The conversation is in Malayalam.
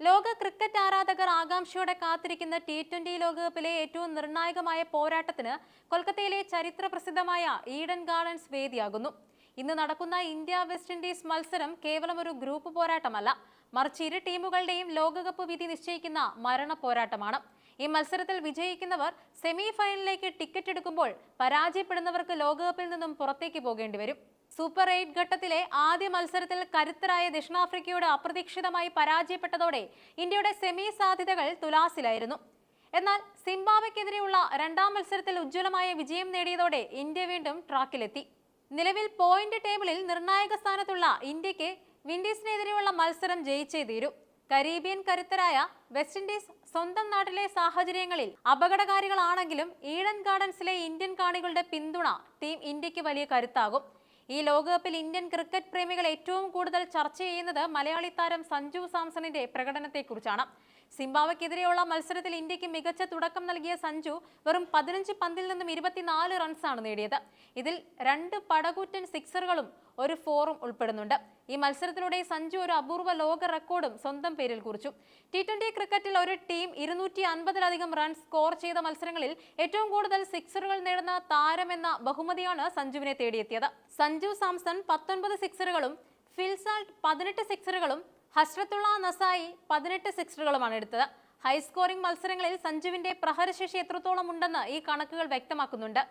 ലോക ക്രിക്കറ്റ് ആരാധകർ ആകാംക്ഷയോടെ കാത്തിരിക്കുന്ന T20 ലോകകപ്പിലെ ഏറ്റവും നിർണായകമായ പോരാട്ടത്തിന് കൊൽക്കത്തയിലെ ചരിത്ര പ്രസിദ്ധമായ ഈഡൻ ഗാർഡൻസ് വേദിയാകുന്നു. ഇന്ന് നടക്കുന്ന ഇന്ത്യ വെസ്റ്റ് ഇൻഡീസ് മത്സരം കേവലം ഒരു ഗ്രൂപ്പ് പോരാട്ടമല്ല, മറിച്ച് ഇരു ടീമുകളുടെയും ലോകകപ്പ് വിധി നിശ്ചയിക്കുന്ന മരണ പോരാട്ടമാണ്. ഈ മത്സരത്തിൽ വിജയിക്കുന്നവർ സെമി ഫൈനലിലേക്ക് ടിക്കറ്റ് എടുക്കുമ്പോൾ പരാജയപ്പെടുന്നവർക്ക് ലോകകപ്പിൽ നിന്നും പുറത്തേക്ക് പോകേണ്ടി വരും. സൂപ്പർ 8 ഘട്ടത്തിലെ ആദ്യ മത്സരത്തിൽ കരുത്തരായ ദക്ഷിണാഫ്രിക്കയോട് അപ്രതീക്ഷിതമായി പരാജയപ്പെട്ടതോടെ ഇന്ത്യയുടെ സെമി സാധ്യതകൾ തുലാസിലായിരുന്നു. എന്നാൽ സിംബാബ്വെക്കെതിരെയുള്ള രണ്ടാം മത്സരത്തിൽ ഉജ്ജ്വലമായ വിജയം നേടിയതോടെ ഇന്ത്യ വീണ്ടും ട്രാക്കിലെത്തി. നിലവിൽ പോയിന്റ് ടേബിളിൽ നിർണായക സ്ഥാനത്തുള്ള ഇന്ത്യക്ക് വിൻഡീസിനെതിരെയുള്ള മത്സരം ജയിച്ചേ തീരൂ. കരീബിയൻ കരുത്തരായ വെസ്റ്റ് ഇൻഡീസ് സ്വന്തം നാട്ടിലെ സാഹചര്യങ്ങളിൽ അപകടകാരികളാണെങ്കിലും ഈഡൻ ഗാർഡൻസിലെ ഇന്ത്യൻ കാണികളുടെ പിന്തുണ ടീം ഇന്ത്യക്ക് വലിയ കരുത്താകും. ഈ ലോകകപ്പിൽ ഇന്ത്യൻ ക്രിക്കറ്റ് പ്രേമികൾ ഏറ്റവും കൂടുതൽ ചർച്ച ചെയ്യുന്നത് മലയാളി താരം സഞ്ജു സാംസണിന്റെ പ്രകടനത്തെക്കുറിച്ചാണ്. സിംബാബ്വെക്കെതിരെയുള്ള മത്സരത്തിൽ ഇന്ത്യക്ക് മികച്ച തുടക്കം നൽകിയ സഞ്ജു വെറും 15 പന്തിൽ നിന്നും 24 റൺസാണ് നേടിയത്. ഇതിൽ 2 പടകൂറ്റൻ സിക്സറുകളും ഒരു ഫോറും ഉൾപ്പെടുന്നുണ്ട്. ഈ മത്സരത്തിലൂടെ സഞ്ജു ഒരു അപൂർവ ലോക റെക്കോർഡും സ്വന്തം പേരിൽ കുറിച്ചു. T20 ക്രിക്കറ്റിൽ ഒരു ടീം 250-ലധികം റൺസ് സ്കോർ ചെയ്ത മത്സരങ്ങളിൽ ഏറ്റവും കൂടുതൽ സിക്സറുകൾ നേടുന്ന താരമെന്ന ബഹുമതിയാണ് സഞ്ജുവിനെ തേടിയെത്തിയത്. സഞ്ജു സാംസൺ 19 സിക്സറുകളും ഫിൽ സാൾട്ട് 18 സിക്സറുകളും ഹസ്രത്തുള്ള നസായി 18 സിക്സറുകളുമാണ് എടുത്തത്. ഹൈ സ്കോറിംഗ് മത്സരങ്ങളിൽ സഞ്ജുവിന്റെ പ്രഹരശേഷി എത്രത്തോളം ഉണ്ടെന്ന് ഈ കണക്കുകൾ വ്യക്തമാക്കുന്നുണ്ട്.